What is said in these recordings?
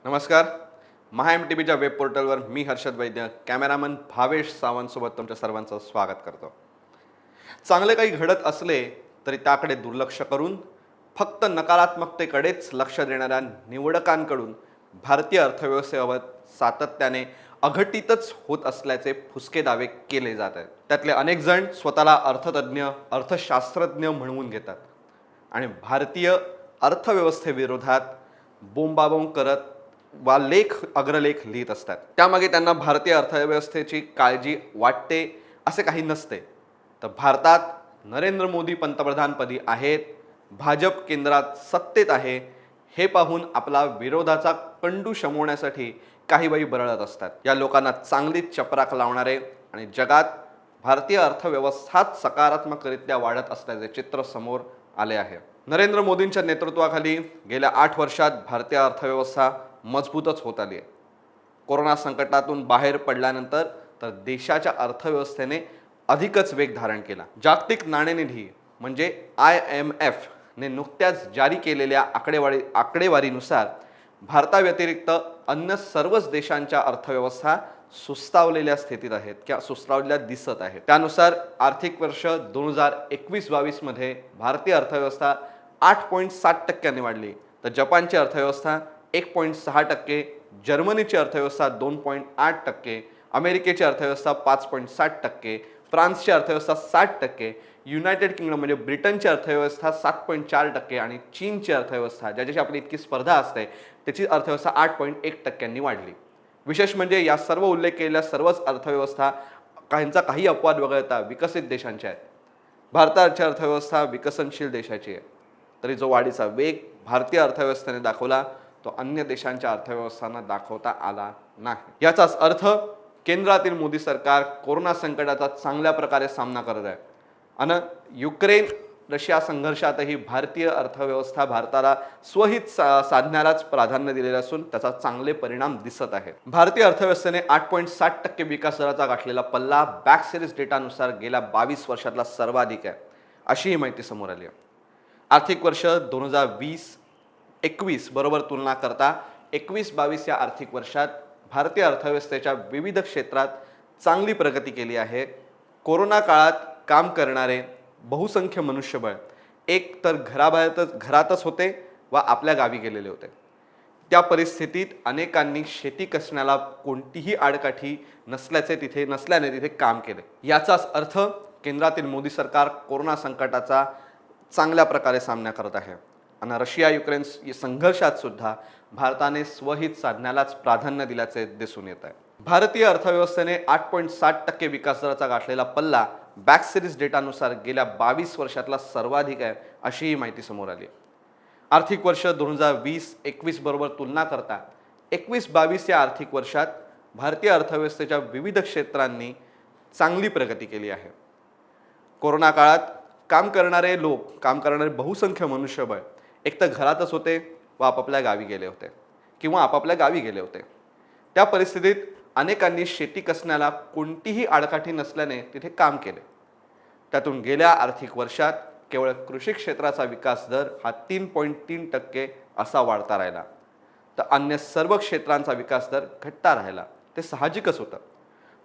नमस्कार. महा M T बीच्या web पोर्टलवर मी हर्षद वैद्य, कॅमेरामन भावेश सावंतसोबत तुमच्या सर्वांचं स्वागत करतो. चांगले काही घडत असले तरी त्याकडे दुर्लक्ष करून फक्त नकारात्मकतेकडेच लक्ष देणाऱ्या निवडकांकडून भारतीय अर्थव्यवस्थेबाबत सातत्याने अघटितच होत असल्याचे फुसके दावे केले जात आहेत. त्यातले अनेक जण स्वतःला अर्थतज्ज्ञ, अर्थशास्त्रज्ञ म्हणवून घेतात आणि भारतीय अर्थव्यवस्थेविरोधात बोंबाबोंब करत अग्रलेख लिहित असतात. त्यामागे त्यांना भारतीय अर्थव्यवस्थेची काळजी वाटते असे काही नसते. तर भारतात नरेंद्र मोदी पंतप्रधानपदी आहेत, भाजप केंद्रात सत्तेत आहे, हे पाहून आपला विरोधाचा कंडू शमवण्यासाठी काही बाई बरळत असतात. या लोकांना चांगलीच चपराक लावणारे आणि जगात भारतीय अर्थव्यवस्थाच सकारात्मकरित्या वाढत असल्याचे चित्र समोर आले आहे. नरेंद्र मोदींच्या नेतृत्वाखाली गेल्या 8 वर्षात भारतीय अर्थव्यवस्था मजबूतच होत आली आहे. कोरोना संकटातून बाहेर पडल्यानंतर तर देशाच्या अर्थव्यवस्थेने अधिकच वेग धारण केला. जागतिक नाणेनिधी म्हणजे IMF ने नुकत्याच जारी केलेल्या आकडेवारीनुसार भारताव्यतिरिक्त अन्य सर्वच देशांच्या अर्थव्यवस्था सुस्तावलेल्या स्थितीत आहेत किंवा सुस्तावलेल्या दिसत आहेत. त्यानुसार आर्थिक वर्ष 2021-22 मध्ये भारतीय अर्थव्यवस्था 8.7% वाढली, तर जपानची अर्थव्यवस्था 1.6%, जर्मनीची अर्थव्यवस्था 2.8%, अमेरिकेची अर्थव्यवस्था 5.7%, फ्रान्सची अर्थव्यवस्था 60%, युनायटेड किंगडम म्हणजे ब्रिटनची अर्थव्यवस्था 7.4% आणि चीनची अर्थव्यवस्था ज्याच्याशी आपली इतकी स्पर्धा असते त्याची अर्थव्यवस्था 8.1% वाढली. विशेष म्हणजे या सर्व उल्लेख केलेल्या सर्वच अर्थव्यवस्था काही अपवाद वगळता विकसित देशांच्या आहेत. भारताची अर्थव्यवस्था विकसनशील देशाची आहे, तरी जो वाढीचा वेग भारतीय अर्थव्यवस्थेने दाखवला तो अन्य देशांच्या अर्थव्यवस्थांना दाखवता आला नाही. याचाच अर्थ केंद्रातील मोदी सरकार कोरोना संकटाचा चांगल्या प्रकारे सामना करत आहे आणि युक्रेन रशिया संघर्षातही भारतीय अर्थव्यवस्था भारताला स्वहित साधण्यालाच प्राधान्य दिलेले असून त्याचा चांगले परिणाम दिसत आहेत. भारतीय अर्थव्यवस्थेने 8.7% विकास दराचा गाठलेला पल्ला बॅक सिरीज डेटानुसार गेल्या 22 वर्षातला सर्वाधिक आहे, अशी ही माहिती समोर आली आहे. आर्थिक वर्ष 2020-21 बरोबर तुलना करता 21-22 या आर्थिक वर्षात भारतीय अर्थव्यवस्थेच्या विविध क्षेत्रात चांगली प्रगती केली आहे. कोरोना काळात काम करणारे बहुसंख्य मनुष्यबळ एक तर घरातच होते व आपल्या गावी गेलेले होते. त्या परिस्थितीत अनेकांनी शेती कसण्याला कोणतीही आडकाठी नसल्याने तिथे काम केले. याचाच अर्थ केंद्रातील मोदी सरकार कोरोना संकटाचा चांगल्या प्रकारे सामना करत आहे आणि रशिया युक्रेन संघर्षात सुद्धा भारताने स्वहित साधण्यालाच प्राधान्य दिल्याचे दिसून येत आहे. भारतीय अर्थव्यवस्थेने 8.7% विकास दराचा गाठलेला पल्ला बॅक सिरीज डेटानुसार गेल्या 22 वर्षातला सर्वाधिक आहे, अशी ही माहिती समोर आली. आर्थिक वर्ष 2020-21 बरोबर तुलना करता 21-22 या आर्थिक वर्षात भारतीय अर्थव्यवस्थेच्या विविध क्षेत्रांनी चांगली प्रगती केली आहे. कोरोना काळात काम करणारे बहुसंख्य मनुष्यबळ एक तर घरातच होते व आपापल्या गावी गेले होते. त्या परिस्थितीत अनेकांनी शेती कसण्याला कोणतीही आडकाठी नसल्याने तिथे काम केले. त्यातून गेल्या आर्थिक वर्षात केवळ कृषी क्षेत्राचा विकास दर हा 3.3% असा वाढता राहिला, तर अन्य सर्व क्षेत्रांचा विकास दर घटता राहिला. ते साहजिकच होतं.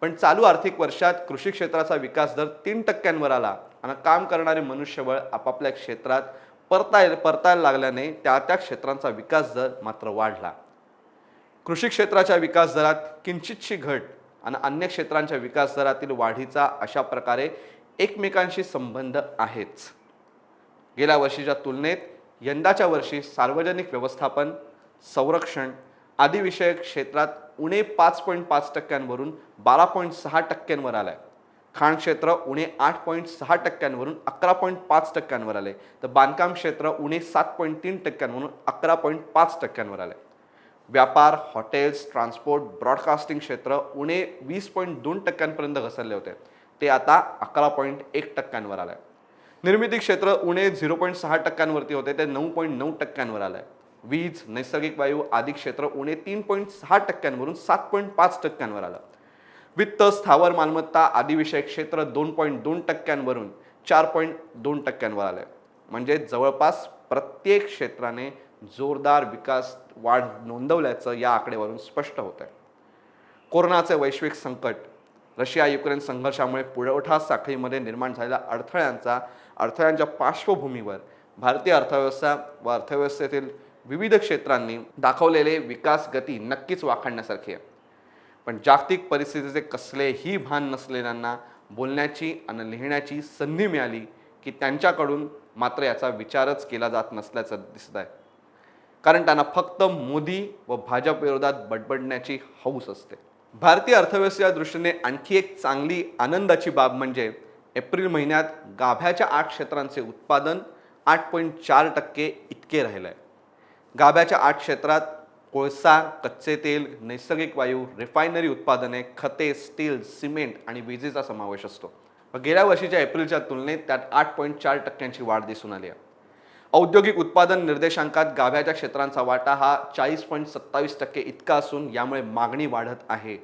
पण चालू आर्थिक वर्षात कृषी क्षेत्राचा विकास दर 3%वर आला आणि काम करणारे मनुष्यबळ आपापल्या क्षेत्रात परतायला लागल्याने त्या क्षेत्रांचा विकास दर मात्र वाढला. कृषी क्षेत्राच्या विकास दरात किंचितशी घट आणि अन्य क्षेत्रांच्या विकास दरातील वाढीचा अशा प्रकारे एकमेकांशी संबंध आहेच. गेल्या वर्षीच्या तुलनेत यंदाच्या वर्षी सार्वजनिक व्यवस्थापन, संरक्षण आदी विषयक क्षेत्रात उणे 5.5%वरून 12.6%वर आलाय. खाण क्षेत्र उणे 8.6%वरून 11.5%वर आले, तर बांधकाम क्षेत्र उणे 7.3%वरून 11.5%वर आले. व्यापार, हॉटेल्स, ट्रान्सपोर्ट, ब्रॉडकास्टिंग क्षेत्र उणे 20.2%पर्यंत घसरले होते, ते आता 11.1%वर आले. निर्मिती क्षेत्र उणे 0.6%वरती होते, ते 9.9%वर आले. वीज, नैसर्गिक वायू आदी क्षेत्र उणे 3.6%वरून 7.5%वर आलं. वित्त, स्थावर मालमत्ता आदी विषयक क्षेत्र 2.2%वरून 4.2%वर आले. म्हणजे जवळपास प्रत्येक क्षेत्राने जोरदार विकास वाढ नोंदवल्याचं या आकडेवारून स्पष्ट होत आहे. कोरोनाचे वैश्विक संकट, रशिया युक्रेन संघर्षामुळे पुरवठा साखळीमध्ये निर्माण झालेल्या अडथळ्यांच्या पार्श्वभूमीवर भारतीय अर्थव्यवस्था व अर्थव्यवस्थेतील विविध क्षेत्रांनी दाखवलेले विकास गती नक्कीच वाखाणण्यासारखी आहे. पण जागतिक परिस्थितीचे कसलेही भान नसलेल्यांना बोलण्याची आणि लिहिण्याची संधी मिळाली की त्यांच्याकडून मात्र याचा विचारच केला जात नसल्याचं दिसत आहे. कारण त्यांना फक्त मोदी व भाजप विरोधात बडबडण्याची हौस असते. भारतीय अर्थव्यवस्थेच्या दृष्टीने आणखी एक चांगली आनंदाची बाब म्हणजे एप्रिल महिन्यात गाभ्याच्या 8 क्षेत्रांचे उत्पादन 8.4% इतके राहिले आहे. गाभ्याच्या 8 क्षेत्रात कोळसा, कच्चे तेल, नैसर्गिक वायू, रिफायनरी उत्पादने, खते, स्टील, सिमेंट आणि विजेचा समावेश असतो. गेल्या वर्षीच्या एप्रिलच्या तुलनेत त्यात 8.4%ची वाढ दिसून आली आहे. औद्योगिक उत्पादन निर्देशांकात गाभ्याच्या क्षेत्रांचा वाटा हा 40.27% इतका असून यामुळे मागणी वाढत आहे.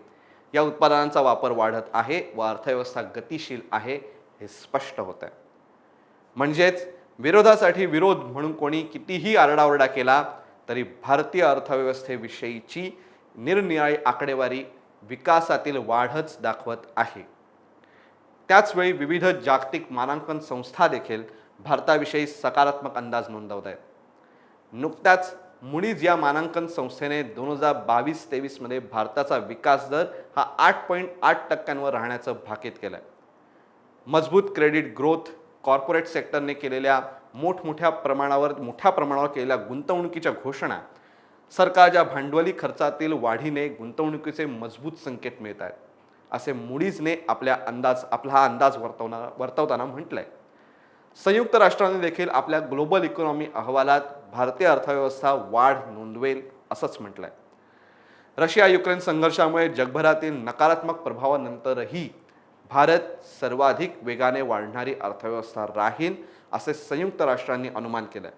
या उत्पादनांचा वापर वाढत आहे व अर्थव्यवस्था गतिशील आहे हे स्पष्ट होत आहे. म्हणजेच विरोधासाठी विरोध म्हणून कोणी कितीही आरडाओरडा केला तरी भारतीय अर्थव्यवस्थेविषयीची निरनिराळी आकडेवारी विकासातील वाढच दाखवत आहे. त्याचवेळी विविध जागतिक मानांकन संस्था देखील भारताविषयी सकारात्मक अंदाज नोंदवत आहेत. नुकत्याच मुडीज या मानांकन संस्थेने 2022-23 मध्ये भारताचा विकास दर हा 8.8% राहण्याचं भाकीत केलं आहे. मजबूत क्रेडिट ग्रोथ, कॉर्पोरेट सेक्टरने केलेल्या मोठ्या प्रमाणावर केलेल्या गुंतवणुकीच्या घोषणा, सरकारच्या भांडवली खर्चातील वाढीने गुंतवणुकीचे मजबूत संकेत मिळत आहेत असे मुडीजने आपला हा अंदाज वर्तवताना म्हटलंय. संयुक्त राष्ट्रांनी देखील आपल्या ग्लोबल इकॉनॉमी अहवालात भारतीय अर्थव्यवस्था वाढ नोंदवेल असंच म्हटलंय. रशिया युक्रेन संघर्षामुळे जगभरातील नकारात्मक प्रभावानंतरही भारत सर्वाधिक वेगाने वाढणारी अर्थव्यवस्था राहील असे संयुक्त राष्ट्रांनी अनुमान केलंय.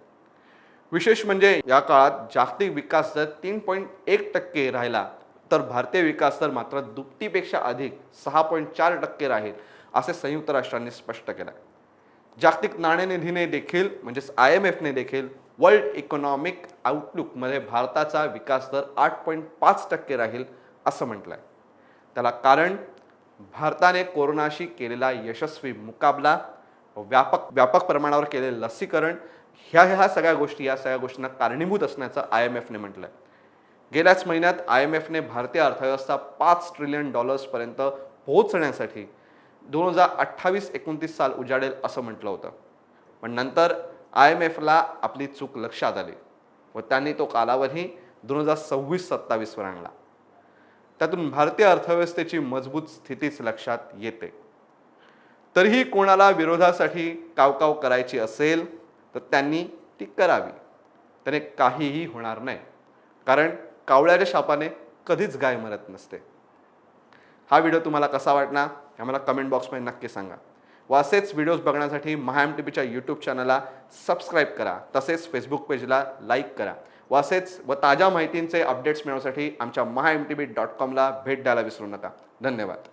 विशेष म्हणजे या काळात जागतिक विकास दर 3.1% राहिला तर भारतीय विकास दर मात्र दुपटीपेक्षा अधिक 6.4% राहील असे संयुक्त राष्ट्रांनी स्पष्ट केलंय. जागतिक नाणेनिधीने देखील म्हणजेच IMFने देखील वर्ल्ड इकॉनॉमिक आउटलुकमध्ये भारताचा विकास दर 8.5% राहील असं म्हटलंय. त्याला कारण भारताने कोरोनाशी केलेला यशस्वी मुकाबला, व्यापक प्रमाणावर केलेले लसीकरण ह्या सगळ्या गोष्टींना कारणीभूत असण्याचं IMFने म्हटलंय. गेल्याच महिन्यात IMFने भारतीय अर्थव्यवस्था $5 ट्रिलियन पर्यंत पोहोचण्यासाठी 2028-29 साल उजाडेल असं म्हटलं होतं. पण नंतर IMFला आपली चूक लक्षात आली व त्यांनी तो कालावधी 2026-27 वर आणला. त्यातून भारतीय अर्थव्यवस्थेची मजबूत स्थितीच लक्षात येते. तरीही कोणाला विरोधासाठी कावकाव करायची असेल तर त्यांनी ती करावी. त्याने काहीही होणार नाही, कारण कावळ्याच्या शापाने कधीच गाय मरत नसते. हा व्हिडिओ तुम्हाला कसा वाटला हे मला कमेंट बॉक्समध्ये नक्की सांगा. व असेच व्हिडिओज बघण्यासाठी MHAMTVच्या यूट्यूब चॅनलला सबस्क्राईब करा, तसेच फेसबुक पेजला लाईक करा. व असेच ताज्या माहितींचे अपडेट्स मिळवण्यासाठी आमच्या MHAMTV.com ला भेट द्यायला विसरू नका. धन्यवाद.